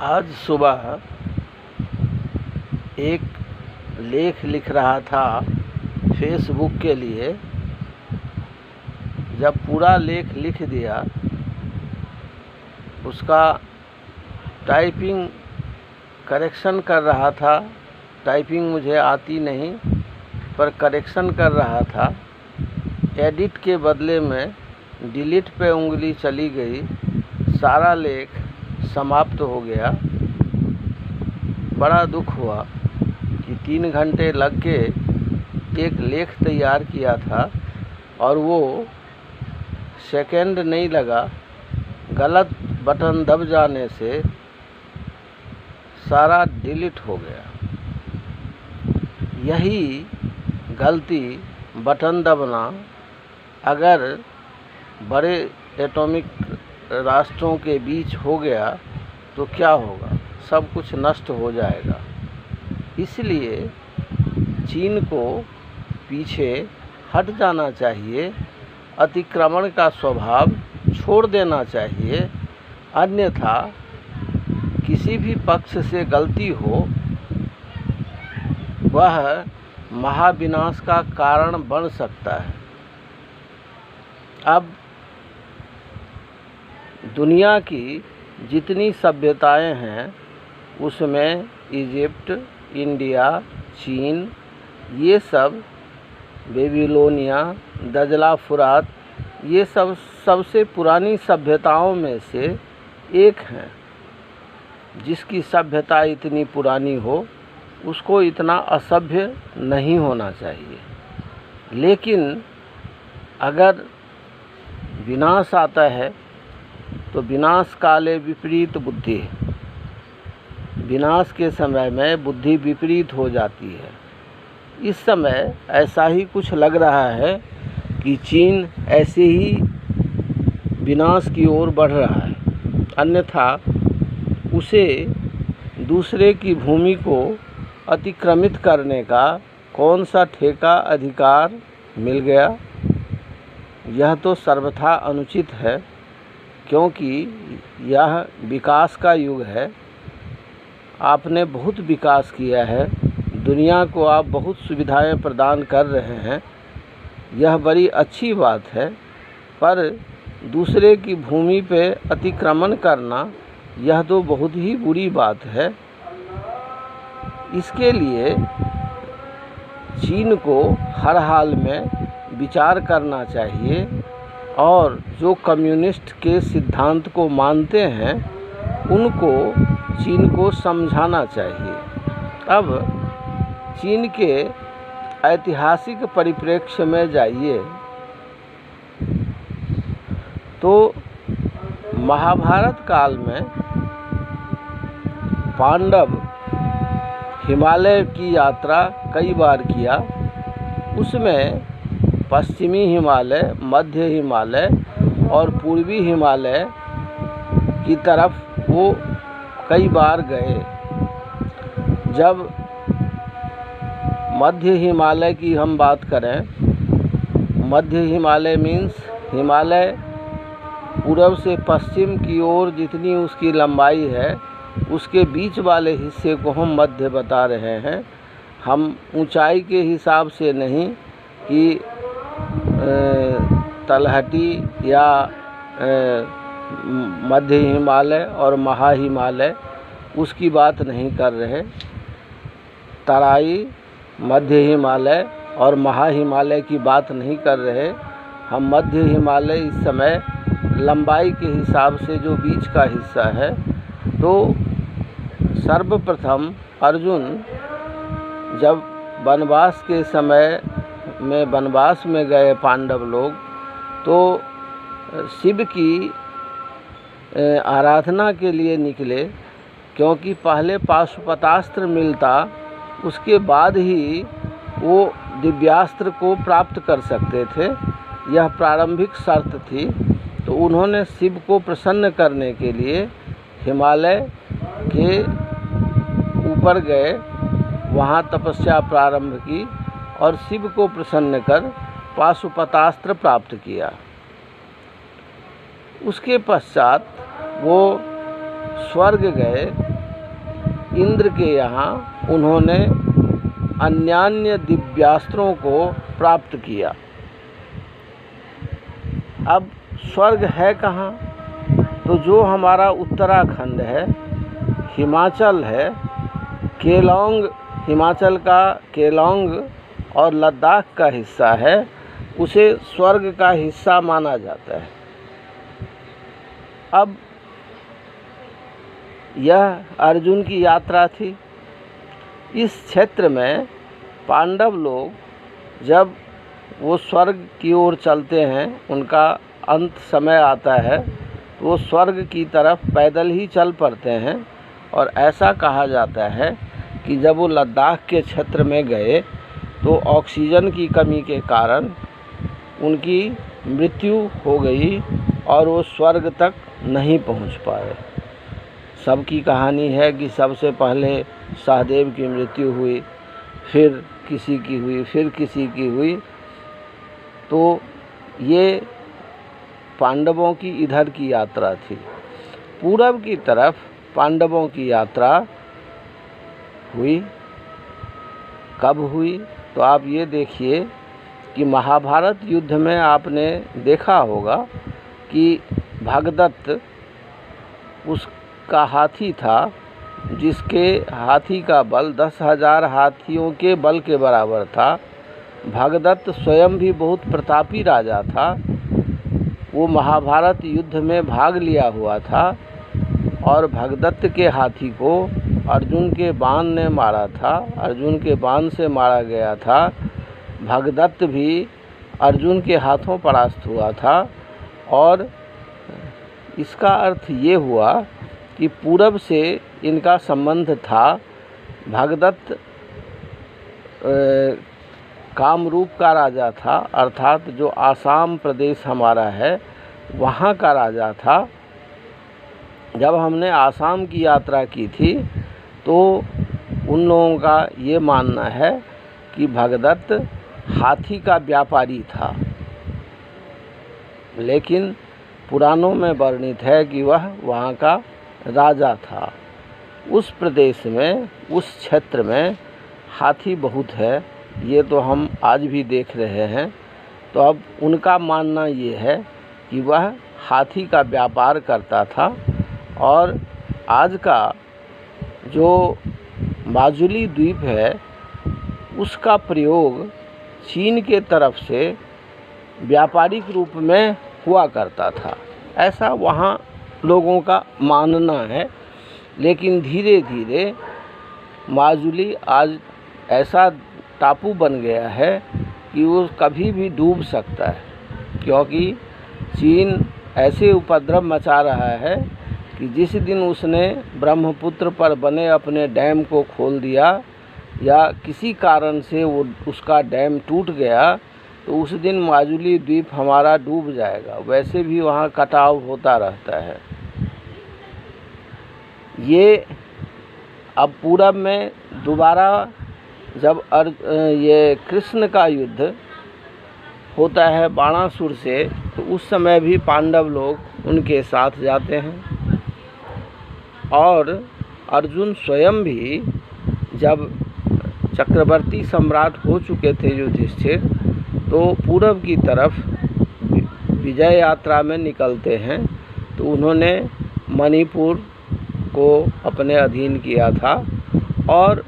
आज सुबह एक लेख लिख रहा था फेसबुक के लिए। जब पूरा लेख लिख दिया, उसका टाइपिंग करेक्शन कर रहा था। टाइपिंग मुझे आती नहीं, पर करेक्शन कर रहा था। एडिट के बदले में डिलीट पे उंगली चली गई। सारा लेख समाप्त हो गया। बड़ा दुख हुआ कि 3 घंटे लग के एक लेख तैयार किया था और वो सेकंड नहीं लगा, गलत बटन दब जाने से सारा डिलीट हो गया। यही गलती बटन दबना अगर बड़े एटॉमिक राष्ट्रों के बीच हो गया तो क्या होगा? सब कुछ नष्ट हो जाएगा। इसलिए चीन को पीछे हट जाना चाहिए, अतिक्रमण का स्वभाव छोड़ देना चाहिए। अन्यथा किसी भी पक्ष से गलती हो, वह महाविनाश का कारण बन सकता है। अब दुनिया की जितनी सभ्यताएं हैं, उसमें इजिप्ट, इंडिया, चीन, ये सब, बेबीलोनिया, दजला फुरात, ये सब सबसे पुरानी सभ्यताओं में से एक हैं। जिसकी सभ्यता इतनी पुरानी हो, उसको इतना असभ्य नहीं होना चाहिए। लेकिन अगर विनाश आता है तो विनाश काले विपरीत बुद्धि। विनाश के समय में बुद्धि विपरीत हो जाती है। इस समय ऐसा ही कुछ लग रहा है कि चीन ऐसे ही विनाश की ओर बढ़ रहा है। अन्यथा उसे दूसरे की भूमि को अतिक्रमित करने का कौन सा ठेका अधिकार मिल गया? यह तो सर्वथा अनुचित है, क्योंकि यह विकास का युग है। आपने बहुत विकास किया है, दुनिया को आप बहुत सुविधाएं प्रदान कर रहे हैं, यह बड़ी अच्छी बात है। पर दूसरे की भूमि पे अतिक्रमण करना, यह तो बहुत ही बुरी बात है। इसके लिए चीन को हर हाल में विचार करना चाहिए और जो कम्युनिस्ट के सिद्धांत को मानते हैं, उनको चीन को समझाना चाहिए। अब चीन के ऐतिहासिक परिप्रेक्ष्य में जाइए तो महाभारत काल में पांडव हिमालय की यात्रा कई बार किया। उसमें पश्चिमी हिमालय, मध्य हिमालय और पूर्वी हिमालय की तरफ वो कई बार गए। जब मध्य हिमालय की हम बात करें, मध्य हिमालय मीन्स हिमालय पूर्व से पश्चिम की ओर जितनी उसकी लंबाई है, उसके बीच वाले हिस्से को हम मध्य बता रहे हैं। हम ऊंचाई के हिसाब से नहीं कि तलहटी या मध्य हिमालय और महा हिमालय, उसकी बात नहीं कर रहे। तराई, मध्य हिमालय और महा हिमालय की बात नहीं कर रहे। हम मध्य हिमालय इस समय लंबाई के हिसाब से जो बीच का हिस्सा है। तो सर्वप्रथम अर्जुन जब वनवास के समय में वनवास में गए पांडव लोग, तो शिव की आराधना के लिए निकले, क्योंकि पहले पाशुपतास्त्र मिलता, उसके बाद ही वो दिव्यास्त्र को प्राप्त कर सकते थे। यह प्रारंभिक शर्त थी। तो उन्होंने शिव को प्रसन्न करने के लिए हिमालय के ऊपर गए, वहाँ तपस्या प्रारंभ की और शिव को प्रसन्न कर पाशुपतास्त्र प्राप्त किया। उसके पश्चात वो स्वर्ग गए इंद्र के यहाँ उन्होंने अन्यान्य दिव्यास्त्रों को प्राप्त किया। अब स्वर्ग है कहाँ? तो जो हमारा उत्तराखंड है, हिमाचल है, केलोंग, हिमाचल का केलोंग और लद्दाख का हिस्सा है, उसे स्वर्ग का हिस्सा माना जाता है। अब यह अर्जुन की यात्रा थी। इस क्षेत्र में पांडव लोग जब वो स्वर्ग की ओर चलते हैं, उनका अंत समय आता है, तो वो स्वर्ग की तरफ पैदल ही चल पड़ते हैं। और ऐसा कहा जाता है कि जब वो लद्दाख के क्षेत्र में गए तो ऑक्सीजन की कमी के कारण उनकी मृत्यु हो गई और वो स्वर्ग तक नहीं पहुंच पाए। सबकी कहानी है कि सबसे पहले सहदेव की मृत्यु हुई, फिर किसी की हुई, फिर किसी की हुई। तो ये पांडवों की इधर की यात्रा थी। पूरब की तरफ पांडवों की यात्रा हुई। कब हुई? तो आप ये देखिए कि महाभारत युद्ध में आपने देखा होगा कि भगदत्त उसका हाथी था, जिसके हाथी का बल 10,000 हाथियों के बल के बराबर था। भगदत्त स्वयं भी बहुत प्रतापी राजा था। वो महाभारत युद्ध में भाग लिया हुआ था और भगदत्त के हाथी को अर्जुन के बाण ने मारा था। अर्जुन के बाण से मारा गया था। भगदत्त भी अर्जुन के हाथों परास्त हुआ था। और इसका अर्थ ये हुआ कि पूरब से इनका संबंध था। भगदत्त कामरूप का राजा था, अर्थात जो आसाम प्रदेश हमारा है वहाँ का राजा था। जब हमने आसाम की यात्रा की थी तो उन लोगों का ये मानना है कि भगदत्त हाथी का व्यापारी था, लेकिन पुराणों में वर्णित है कि वह वहाँ का राजा था। उस प्रदेश में, उस क्षेत्र में हाथी बहुत है, ये तो हम आज भी देख रहे हैं। तो अब उनका मानना ये है कि वह हाथी का व्यापार करता था। और आज का जो माजुली द्वीप है उसका प्रयोग चीन के तरफ से व्यापारिक रूप में हुआ करता था, ऐसा वहाँ लोगों का मानना है। लेकिन धीरे धीरे माजुली आज ऐसा टापू बन गया है कि वो कभी भी डूब सकता है, क्योंकि चीन ऐसे उपद्रव मचा रहा है कि जिस दिन उसने ब्रह्मपुत्र पर बने अपने डैम को खोल दिया या किसी कारण से वो उसका डैम टूट गया, तो उस दिन माजुली द्वीप हमारा डूब जाएगा। वैसे भी वहाँ कटाव होता रहता है। ये अब पूरब में दोबारा जब ये कृष्ण का युद्ध होता है बाणासुर से, तो उस समय भी पांडव लोग उनके साथ जाते हैं। और अर्जुन स्वयं भी जब चक्रवर्ती सम्राट हो चुके थे युधिष्ठिर, तो पूरब की तरफ विजय यात्रा में निकलते हैं। तो उन्होंने मणिपुर को अपने अधीन किया था और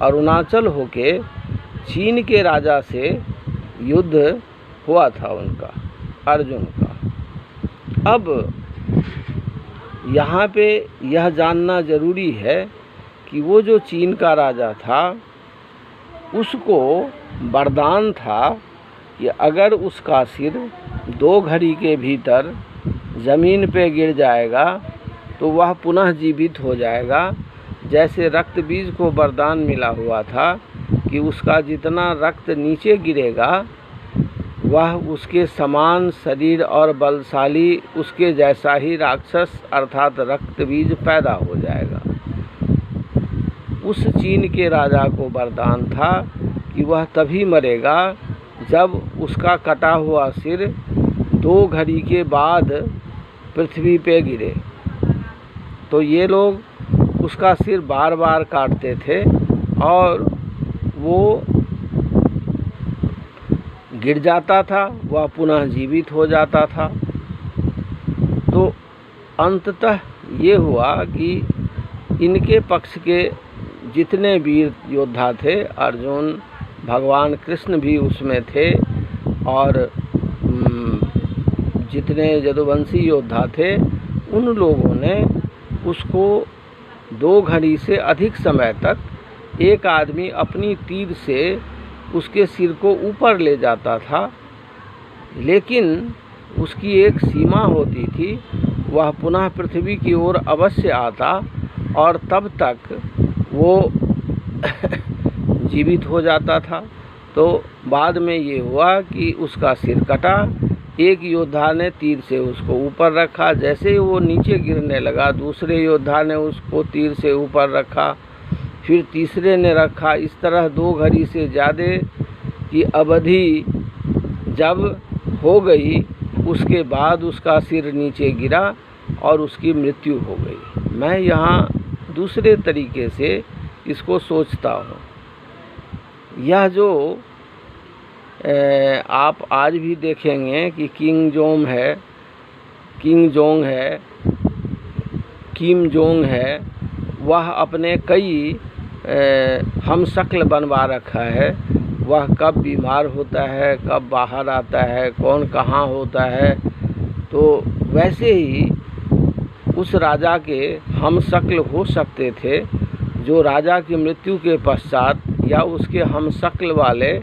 अरुणाचल होके चीन के राजा से युद्ध हुआ था उनका, अर्जुन का। अब यहाँ पे यह जानना ज़रूरी है कि वो जो चीन का राजा था उसको वरदान था कि अगर उसका सिर 2 घड़ी के भीतर ज़मीन पे गिर जाएगा तो वह पुनः जीवित हो जाएगा। जैसे रक्त बीज को वरदान मिला हुआ था कि उसका जितना रक्त नीचे गिरेगा वह उसके समान शरीर और बलशाली उसके जैसा ही राक्षस अर्थात रक्त बीज पैदा हो जाएगा। उस चीन के राजा को वरदान था कि वह तभी मरेगा जब उसका कटा हुआ सिर 2 घड़ी के बाद पृथ्वी पे गिरे। तो ये लोग उसका सिर बार बार काटते थे और वो गिर जाता था, वह पुनः जीवित हो जाता था। तो अंततः ये हुआ कि इनके पक्ष के जितने वीर योद्धा थे, अर्जुन, भगवान कृष्ण भी उसमें थे और जितने यदुवंशी योद्धा थे, उन लोगों ने उसको 2 घड़ी से अधिक समय तक एक आदमी अपनी तीर से उसके सिर को ऊपर ले जाता था, लेकिन उसकी एक सीमा होती थी। वह पुनः पृथ्वी की ओर अवश्य आता और तब तक वो जीवित हो जाता था। तो बाद में ये हुआ कि उसका सिर कटा, एक योद्धा ने तीर से उसको ऊपर रखा, जैसे ही वो नीचे गिरने लगा दूसरे योद्धा ने उसको तीर से ऊपर रखा, फिर तीसरे ने रखा। इस तरह 2 घड़ी से ज़्यादा की अवधि जब हो गई, उसके बाद उसका सिर नीचे गिरा और उसकी मृत्यु हो गई। मैं यहाँ दूसरे तरीके से इसको सोचता हूँ। यह जो आप आज भी देखेंगे कि किम जोंग है, वह अपने कई हम शक्ल बनवा रखा है। वह कब बीमार होता है, कब बाहर आता है, कौन कहाँ होता है। तो वैसे ही उस राजा के हम शक्ल हो सकते थे जो राजा की मृत्यु के पश्चात या उसके हम शक्ल वाले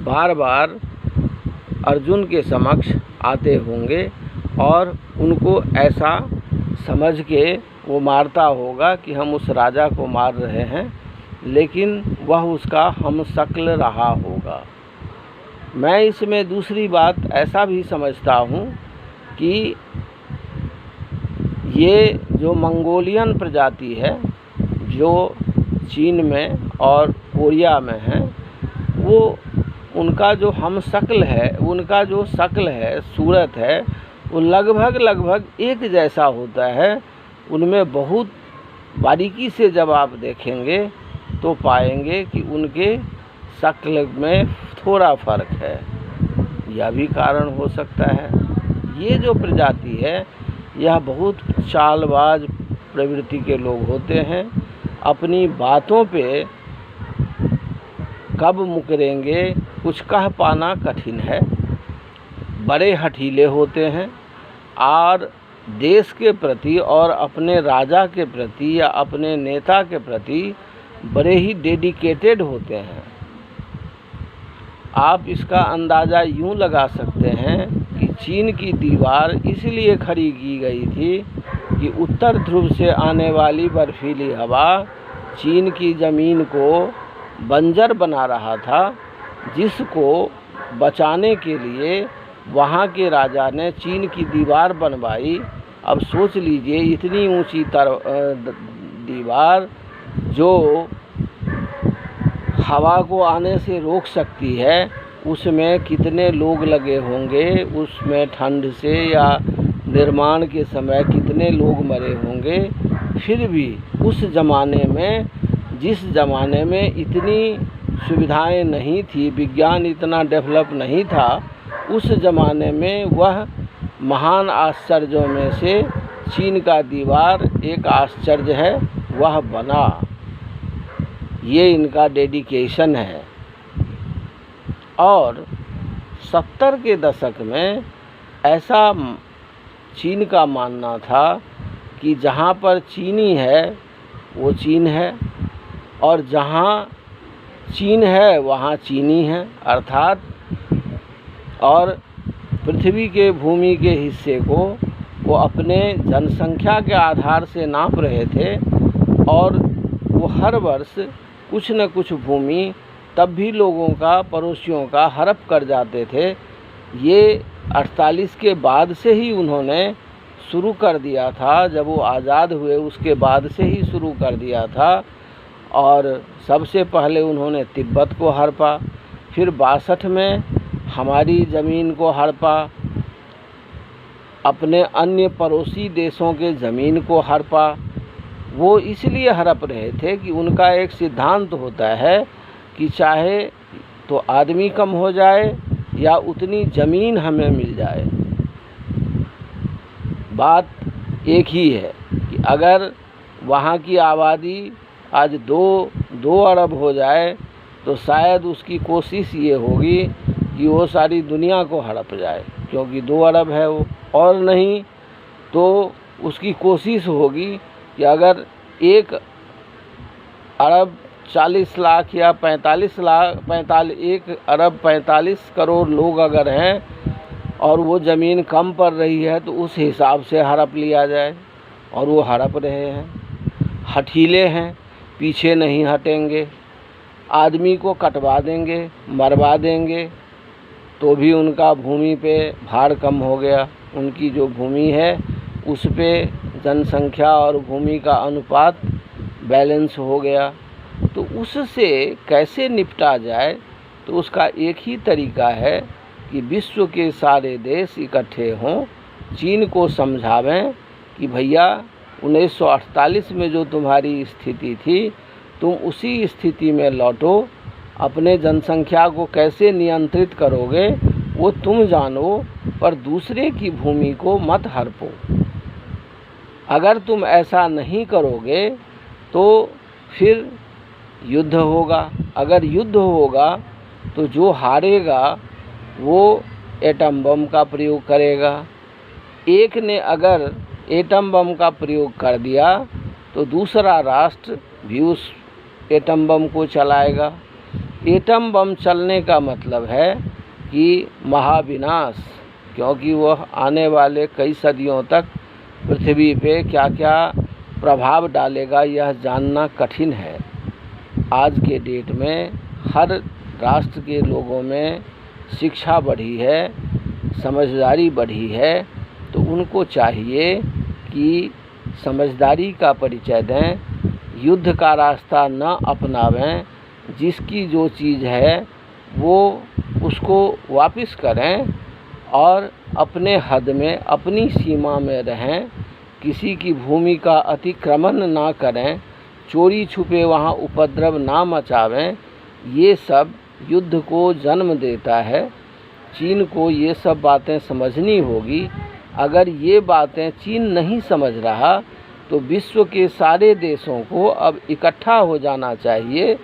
बार बार अर्जुन के समक्ष आते होंगे और उनको ऐसा समझ के वो मारता होगा कि हम उस राजा को मार रहे हैं, लेकिन वह उसका हम शक्ल रहा होगा। मैं इसमें दूसरी बात ऐसा भी समझता हूँ कि ये जो मंगोलियन प्रजाति है, जो चीन में और कोरिया में है, वो उनका जो हम शक्ल है, उनका जो शक्ल है, सूरत है, वो लगभग एक जैसा होता है। उनमें बहुत बारीकी से जब आप देखेंगे तो पाएंगे कि उनके शक्ल में थोड़ा फर्क है। यह भी कारण हो सकता है। ये जो प्रजाति है, यह बहुत चालबाज प्रवृत्ति के लोग होते हैं। अपनी बातों पे कब मुकरेंगे कुछ कह पाना कठिन है। बड़े हठीले होते हैं और देश के प्रति और अपने राजा के प्रति या अपने नेता के प्रति बड़े ही डेडिकेटेड होते हैं। आप इसका अंदाज़ा यूँ लगा सकते हैं कि चीन की दीवार इसलिए खड़ी की गई थी कि उत्तर ध्रुव से आने वाली बर्फीली हवा चीन की ज़मीन को बंजर बना रहा था, जिसको बचाने के लिए वहाँ के राजा ने चीन की दीवार बनवाई। अब सोच लीजिए, इतनी ऊंची दीवार जो हवा को आने से रोक सकती है, उसमें कितने लोग लगे होंगे, उसमें ठंड से या निर्माण के समय कितने लोग मरे होंगे। फिर भी उस ज़माने में, जिस ज़माने में इतनी सुविधाएं नहीं थी, विज्ञान इतना डेवलप नहीं था, उस ज़माने में वह महान आश्चर्यों में से चीन का दीवार एक आश्चर्य है, वह बना। ये इनका डेडिकेशन है। और 70 के दशक में ऐसा चीन का मानना था कि जहाँ पर चीनी है वो चीन है, और जहाँ चीन है वहाँ चीनी है, अर्थात और पृथ्वी के भूमि के हिस्से को वो अपने जनसंख्या के आधार से नाप रहे थे, और वो हर वर्ष कुछ न कुछ भूमि तब भी लोगों का, पड़ोसियों का हड़प कर जाते थे। ये 48 के बाद से ही उन्होंने शुरू कर दिया था, जब वो आज़ाद हुए उसके बाद से ही शुरू कर दिया था। और सबसे पहले उन्होंने तिब्बत को हड़पा, फिर 62 में हमारी ज़मीन को हड़पा, अपने अन्य पड़ोसी देशों के ज़मीन को हड़पा। वो इसलिए हड़प रहे थे कि उनका एक सिद्धांत होता है कि चाहे तो आदमी कम हो जाए या उतनी ज़मीन हमें मिल जाए। बात एक ही है कि अगर वहाँ की आबादी आज 2 अरब हो जाए तो शायद उसकी कोशिश ये होगी कि वो सारी दुनिया को हड़प जाए, क्योंकि 2 अरब है वो, और नहीं तो उसकी कोशिश होगी कि अगर 1 अरब 40 लाख या 1 अरब 45 करोड़ लोग अगर हैं और वो ज़मीन कम पड़ रही है तो उस हिसाब से हड़प लिया जाए, और वो हड़प रहे हैं, हठीले हैं, पीछे नहीं हटेंगे, आदमी को कटवा देंगे, मरवा देंगे तो भी उनका भूमि पे भार कम हो गया। उनकी जो भूमि है उस पे जनसंख्या और भूमि का अनुपात बैलेंस हो गया। तो उससे कैसे निपटा जाए, तो उसका एक ही तरीका है कि विश्व के सारे देश इकट्ठे हों, चीन को समझावें कि भैया 1948 में जो तुम्हारी स्थिति थी तुम उसी स्थिति में लौटो, अपने जनसंख्या को कैसे नियंत्रित करोगे वो तुम जानो, पर दूसरे की भूमि को मत हड़पो। अगर तुम ऐसा नहीं करोगे तो फिर युद्ध होगा। अगर युद्ध होगा तो जो हारेगा वो एटम बम का प्रयोग करेगा। एक ने अगर एटम बम का प्रयोग कर दिया तो दूसरा राष्ट्र भी उस एटम बम को चलाएगा। एटम बम चलने का मतलब है कि महाविनाश, क्योंकि वह आने वाले कई सदियों तक पृथ्वी पे क्या क्या प्रभाव डालेगा यह जानना कठिन है। आज के डेट में हर राष्ट्र के लोगों में शिक्षा बढ़ी है, समझदारी बढ़ी है, तो उनको चाहिए कि समझदारी का परिचय दें, युद्ध का रास्ता न अपनावें, जिसकी जो चीज़ है वो उसको वापस करें और अपने हद में, अपनी सीमा में रहें, किसी की भूमि का अतिक्रमण ना करें, चोरी छुपे वहाँ उपद्रव ना मचावें। ये सब युद्ध को जन्म देता है। चीन को ये सब बातें समझनी होगी। अगर ये बातें चीन नहीं समझ रहा तो विश्व के सारे देशों को अब इकट्ठा हो जाना चाहिए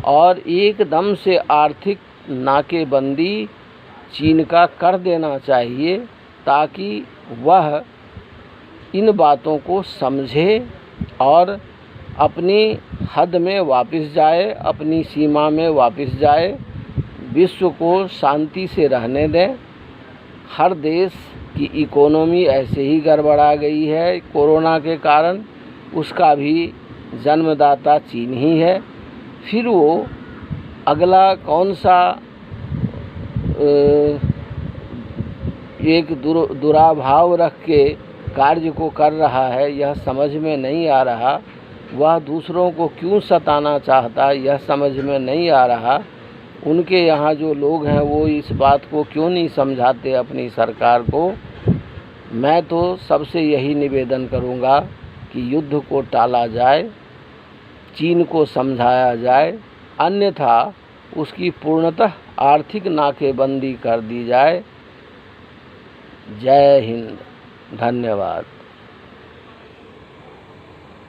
और एकदम से आर्थिक नाकेबंदी चीन का कर देना चाहिए, ताकि वह इन बातों को समझे और अपनी हद में वापस जाए, अपनी सीमा में वापस जाए, विश्व को शांति से रहने दें। हर देश की इकोनॉमी ऐसे ही गड़बड़ा गई है कोरोना के कारण, उसका भी जन्मदाता चीन ही है। फिर वो अगला कौन सा एक दुराभाव रख के कार्य को कर रहा है यह समझ में नहीं आ रहा। वह दूसरों को क्यों सताना चाहता है यह समझ में नहीं आ रहा। उनके यहाँ जो लोग हैं वो इस बात को क्यों नहीं समझाते अपनी सरकार को। मैं तो सबसे यही निवेदन करूँगा कि युद्ध को टाला जाए, चीन को समझाया जाए, अन्यथा उसकी पूर्णतः आर्थिक नाकेबंदी कर दी जाए। जय हिंद, धन्यवाद।